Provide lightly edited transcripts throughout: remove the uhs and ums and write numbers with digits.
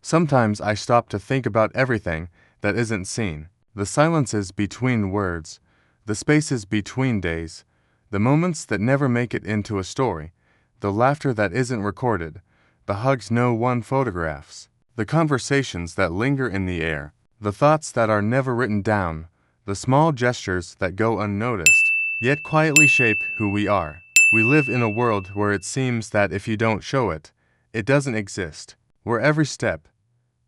Sometimes I stop to think about everything that isn't seen. The silences between words, the spaces between days, the moments that never make it into a story, the laughter that isn't recorded, the hugs no one photographs, the conversations that linger in the air, the thoughts that are never written down, the small gestures that go unnoticed, yet quietly shape who we are. We live in a world where it seems that if you don't show it, it doesn't exist, where every step,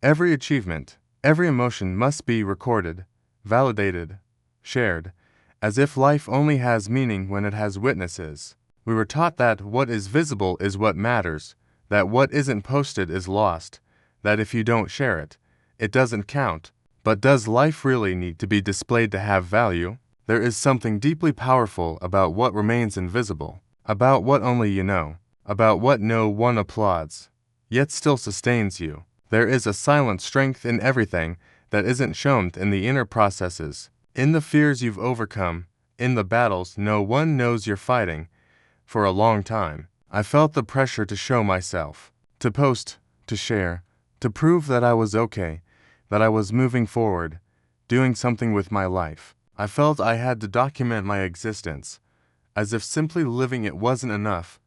every achievement, every emotion must be recorded, validated, shared, as if life only has meaning when it has witnesses. We were taught that what is visible is what matters, that what isn't posted is lost, that if you don't share it, it doesn't count. But does life really need to be displayed to have value? There is something deeply powerful about what remains invisible, about what only you know, about what no one applauds, yet still sustains you. There is a silent strength in everything that isn't shown, in the inner processes, in the fears you've overcome, in the battles no one knows you're fighting. For a long time, I felt the pressure to show myself, to post, to share, to prove that I was okay, that I was moving forward, doing something with my life. I felt I had to document my existence, as if simply living it wasn't enough.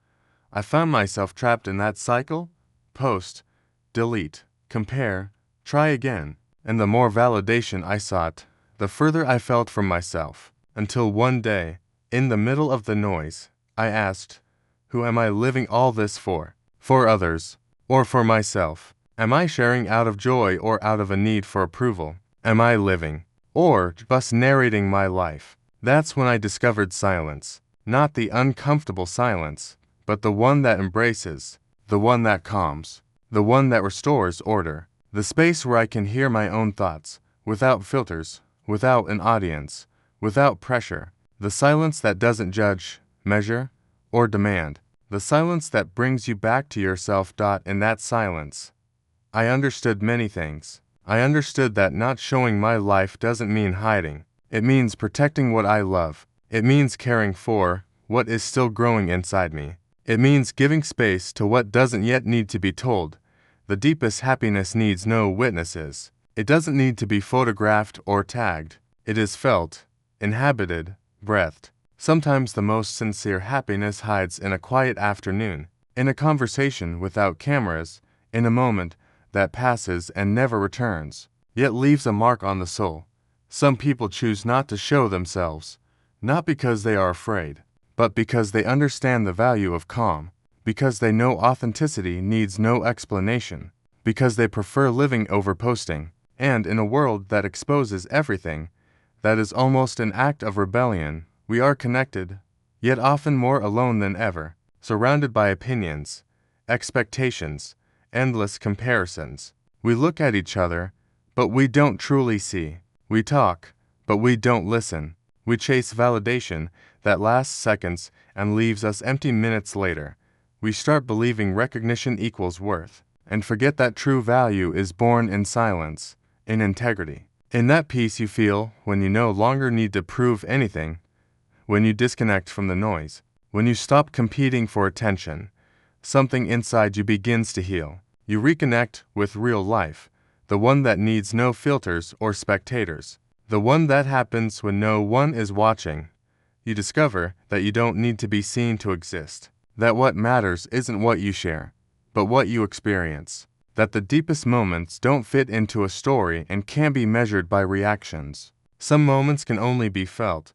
I found myself trapped in that cycle: post, delete, compare, try again. And the more validation I sought, the further I felt from myself, until one day, in the middle of the noise, I asked, who am I living all this for? For others, or for myself? Am I sharing out of joy or out of a need for approval? Am I living, or just narrating my life? That's when I discovered silence. Not the uncomfortable silence, but the one that embraces, the one that calms, the one that restores order. The space where I can hear my own thoughts, without filters, without an audience, without pressure. The silence that doesn't judge, measure, or demand. The silence that brings you back to yourself. In that silence, I understood many things. I understood that not showing my life doesn't mean hiding. It means protecting what I love. It means caring for what is still growing inside me. It means giving space to what doesn't yet need to be told. The deepest happiness needs no witnesses. It doesn't need to be photographed or tagged. It is felt, inhabited, breathed. Sometimes the most sincere happiness hides in a quiet afternoon, in a conversation without cameras, in a moment that passes and never returns, yet leaves a mark on the soul. Some people choose not to show themselves, not because they are afraid, but because they understand the value of calm, because they know authenticity needs no explanation, because they prefer living over posting. And in a world that exposes everything, that is almost an act of rebellion. We are connected, yet often more alone than ever, surrounded by opinions, expectations, endless comparisons. We look at each other, but we don't truly see. We talk, but we don't listen. We chase validation that lasts seconds and leaves us empty minutes later. We start believing recognition equals worth, and forget that true value is born in silence, in integrity, in that peace you feel when you no longer need to prove anything, when you disconnect from the noise, when you stop competing for attention. Something inside you begins to heal. You reconnect with real life, the one that needs no filters or spectators, the one that happens when no one is watching. You discover that you don't need to be seen to exist, that what matters isn't what you share, but what you experience, that the deepest moments don't fit into a story and can't be measured by reactions. Some moments can only be felt,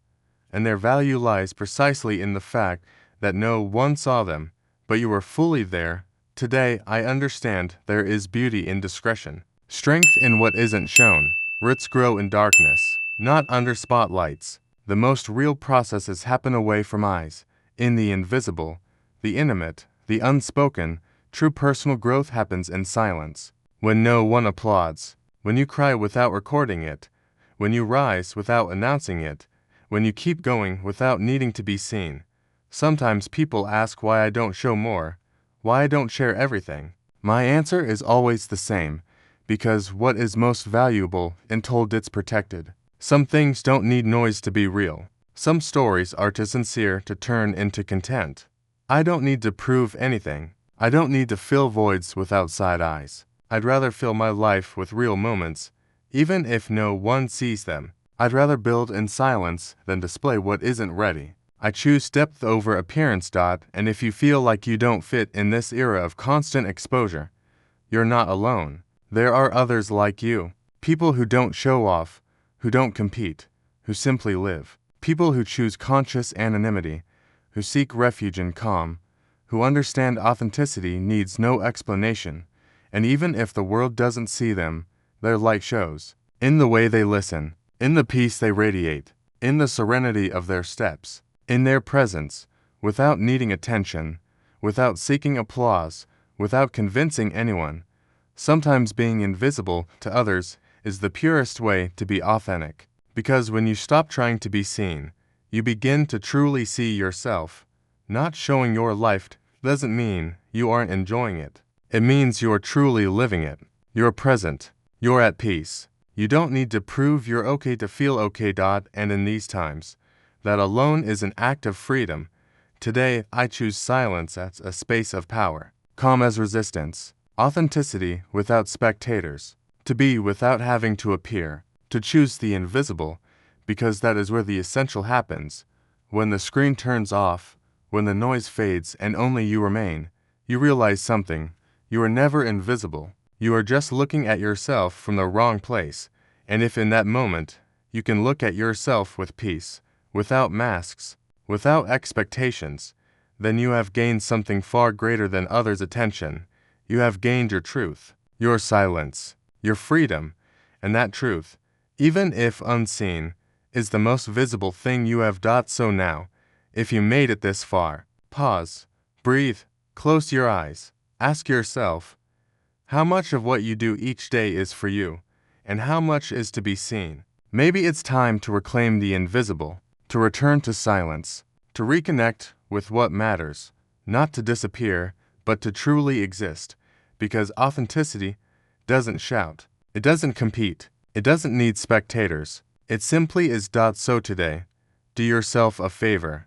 and their value lies precisely in the fact that no one saw them, but you were fully there. Today, I understand there is beauty in discretion, strength in what isn't shown. Roots grow in darkness, not under spotlights. The most real processes happen away from eyes, in the invisible, the intimate, the unspoken. True personal growth happens in silence, when no one applauds, when you cry without recording it, when you rise without announcing it, when you keep going without needing to be seen. Sometimes people ask why I don't show more, why I don't share everything. My answer is always the same, because what is most valuable until it's protected. Some things don't need noise to be real. Some stories are too sincere to turn into content. I don't need to prove anything. I don't need to fill voids without side eyes. I'd rather fill my life with real moments, even if no one sees them. I'd rather build in silence than display what isn't ready. I choose depth over appearance. And if you feel like you don't fit in this era of constant exposure, you're not alone. There are others like you. People who don't show off, who don't compete, who simply live. People who choose conscious anonymity, who seek refuge in calm, who understand authenticity needs no explanation, and even if the world doesn't see them, their light shows. In the way they listen, in the peace they radiate, in the serenity of their steps, in their presence, without needing attention, without seeking applause, without convincing anyone. Sometimes being invisible to others is the purest way to be authentic, because when you stop trying to be seen, you begin to truly see yourself. Not showing your life doesn't mean you aren't enjoying it. It means you're truly living it. You're present. You're at peace. You don't need to prove you're okay to feel okay. And in these times, that alone is an act of freedom. Today, I choose silence as a space of power, calm as resistance, authenticity without spectators, to be without having to appear, to choose the invisible, because that is where the essential happens. When the screen turns off, when the noise fades and only you remain, you realize something. You are never invisible. You are just looking at yourself from the wrong place, and if in that moment you can look at yourself with peace, without masks, without expectations, then you have gained something far greater than others' attention. You have gained your truth, your silence, your freedom, and that truth, even if unseen, is the most visible thing you have. So now, if you made it this far, pause, breathe, close your eyes, ask yourself, how much of what you do each day is for you, and how much is to be seen? Maybe it's time to reclaim the invisible, to return to silence, to reconnect with what matters, not to disappear, but to truly exist, because authenticity doesn't shout, it doesn't compete, it doesn't need spectators, it simply is. So today, do yourself a favor.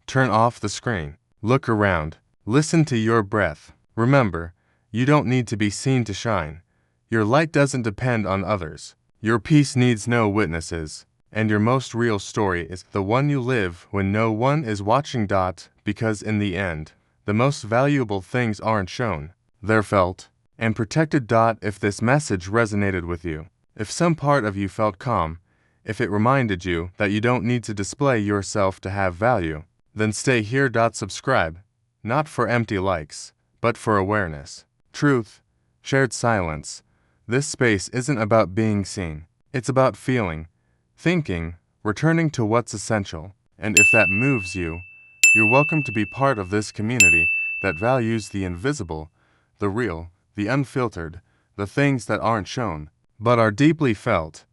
Turn off the screen, look around, listen to your breath. Remember, you don't need to be seen to shine. Your light doesn't depend on others. Your peace needs no witnesses. And your most real story is the one you live when no one is watching. Because in the end, the most valuable things aren't shown, they're felt and protected. If this message resonated with you, if some part of you felt calm, if it reminded you that you don't need to display yourself to have value, then stay here. Subscribe, not for empty likes, but for awareness, truth, shared silence. This space isn't about being seen. It's about feeling, thinking, returning to what's essential. And if that moves you, you're welcome to be part of this community that values the invisible, the real, the unfiltered, the things that aren't shown, but are deeply felt.